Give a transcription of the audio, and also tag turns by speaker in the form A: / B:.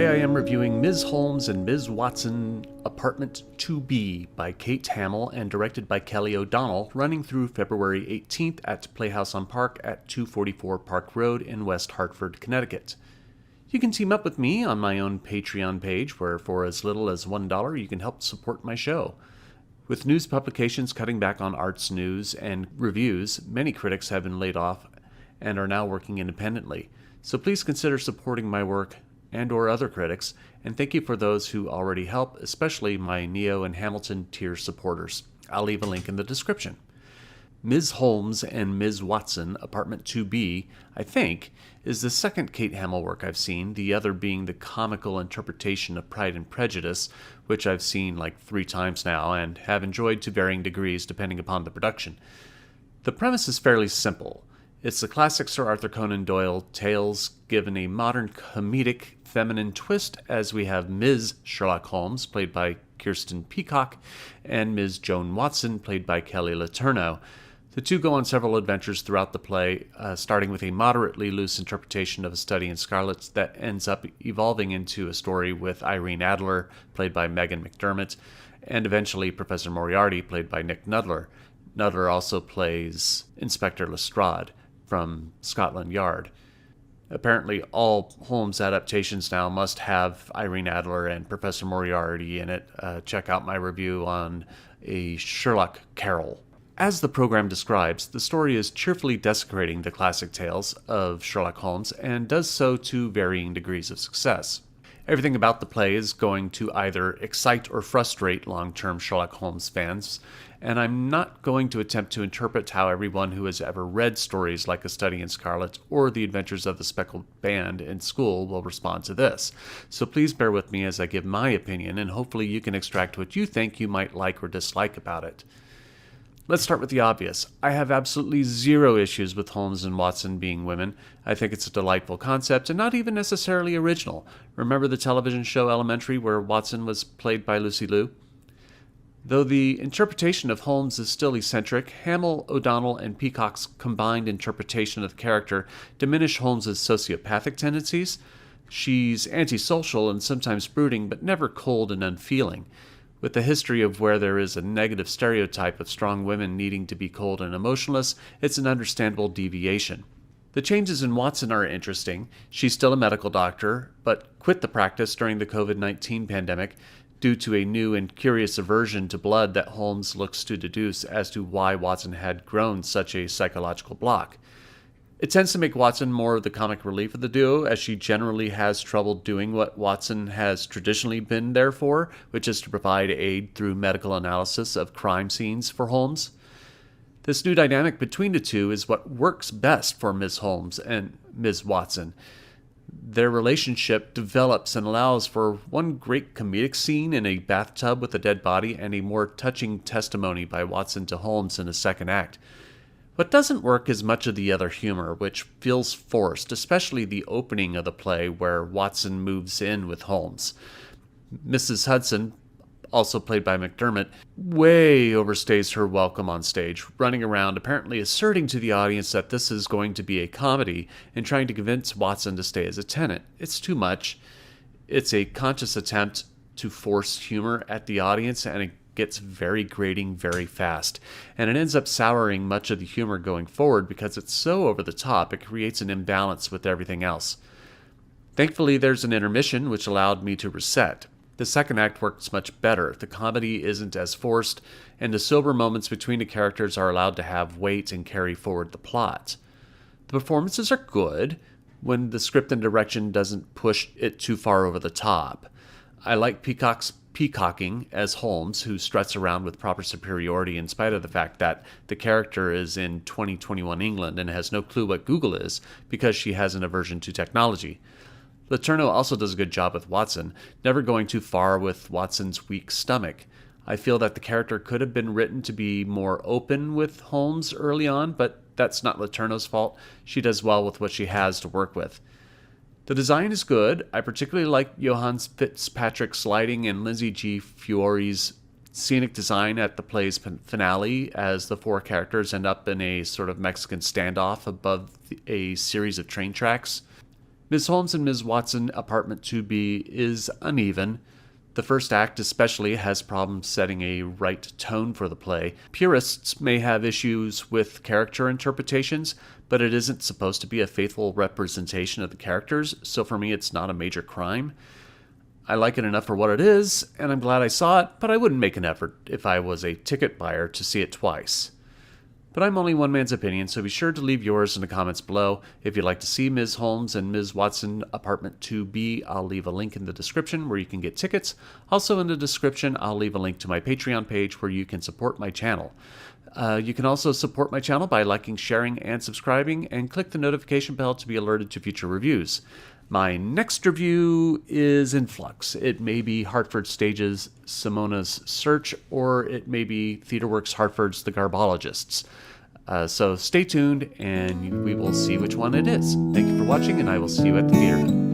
A: I am reviewing Ms. Holmes and Ms. Watson, Apartment 2B by Kate Hamill and directed by Kelly O'Donnell, running through February 18th at Playhouse on Park at 244 Park Road in West Hartford, Connecticut. You can team up with me on my own Patreon page, where for as little as $1 you can help support my show. With news publications cutting back on arts news and reviews, many critics have been laid off and are now working independently. So please consider supporting my work and or other critics, and thank you for those who already help, especially my Neo and Hamilton tier supporters. I'll leave a link in the description. Ms. Holmes and Ms. Watson, Apartment 2B, I think, is the second Kate Hamill work I've seen, the other being the comical interpretation of Pride and Prejudice, which I've seen like 3 times now and have enjoyed to varying degrees depending upon the production. The premise is fairly simple. It's the classic Sir Arthur Conan Doyle tales given a modern comedic feminine twist, as we have Ms. Sherlock Holmes, played by Kirsten Peacock, and Ms. Joan Watson, played by Kelly Letourneau. The two go on several adventures throughout the play, starting with a moderately loose interpretation of A Study in Scarlet that ends up evolving into a story with Irene Adler, played by Megan McDermott, and eventually Professor Moriarty, played by Nick Nudler. Nudler also plays Inspector Lestrade from Scotland Yard. Apparently, all Holmes adaptations now must have Irene Adler and Professor Moriarty in it. Check out my review on A Sherlock Carol. As the program describes, the story is cheerfully desecrating the classic tales of Sherlock Holmes and does so to varying degrees of success. Everything about the play is going to either excite or frustrate long-term Sherlock Holmes fans, and I'm not going to attempt to interpret how everyone who has ever read stories like A Study in Scarlet or The Adventures of the Speckled Band in school will respond to this. So please bear with me as I give my opinion, and hopefully you can extract what you think you might like or dislike about it. Let's start with the obvious. I have absolutely zero issues with Holmes and Watson being women. I think it's a delightful concept and not even necessarily original. Remember the television show Elementary, where Watson was played by Lucy Liu? Though the interpretation of Holmes is still eccentric, Hamill, O'Donnell, and Peacock's combined interpretation of the character diminish Holmes's sociopathic tendencies. She's antisocial and sometimes brooding, but never cold and unfeeling. With the history of where there is a negative stereotype of strong women needing to be cold and emotionless, it's an understandable deviation. The changes in Watson are interesting. She's still a medical doctor, but quit the practice during the COVID-19 pandemic due to a new and curious aversion to blood that Holmes looks to deduce as to why Watson had grown such a psychological block. It tends to make Watson more of the comic relief of the duo, as she generally has trouble doing what Watson has traditionally been there for, which is to provide aid through medical analysis of crime scenes for Holmes. This new dynamic between the two is what works best for Ms. Holmes and Ms. Watson. Their relationship develops and allows for one great comedic scene in a bathtub with a dead body and a more touching testimony by Watson to Holmes in the second act. What doesn't work is much of the other humor, which feels forced, especially the opening of the play where Watson moves in with Holmes. Mrs. Hudson, also played by McDermott, way overstays her welcome on stage, running around apparently asserting to the audience that this is going to be a comedy and trying to convince Watson to stay as a tenant. It's too much. It's a conscious attempt to force humor at the audience, and it gets very grating very fast, and it ends up souring much of the humor going forward because it's so over the top it creates an imbalance with everything else. Thankfully, there's an intermission which allowed me to reset. The second act works much better. The comedy isn't as forced, and the sober moments between the characters are allowed to have weight and carry forward the plot. The performances are good when the script and direction doesn't push it too far over the top. I like Peacock's peacocking as Holmes, who struts around with proper superiority in spite of the fact that the character is in 2021 England and has no clue what Google is because she has an aversion to technology. Letourneau also does a good job with Watson, never going too far with Watson's weak stomach. I feel that the character could have been written to be more open with Holmes early on, but that's not Letourneau's fault. She does well with what she has to work with. The design is good. I particularly like Johann Fitzpatrick's lighting and Lindsay G. Fuori's scenic design at the play's finale, as the 4 characters end up in a sort of Mexican standoff above a series of train tracks. Ms. Holmes and Ms. Watson, apartment 2B, is uneven. The first act especially has problems setting a right tone for the play. Purists may have issues with character interpretations, but it isn't supposed to be a faithful representation of the characters, so for me it's not a major crime. I like it enough for what it is, and I'm glad I saw it, but I wouldn't make an effort if I was a ticket buyer to see it twice. But I'm only one man's opinion, so be sure to leave yours in the comments below. If you'd like to see Ms. Holmes and Ms. Watson, apartment 2B, I'll leave a link in the description where you can get tickets. Also in the description, I'll leave a link to my Patreon page where you can support my channel. You can also support my channel by liking, sharing, and subscribing, and click the notification bell to be alerted to future reviews. My next review is in flux. It may be Hartford Stage's Simona's Search, or it may be TheatreWorks Hartford's The Garbologists. So stay tuned, and we will see which one it is. Thank you for watching, and I will see you at the theater.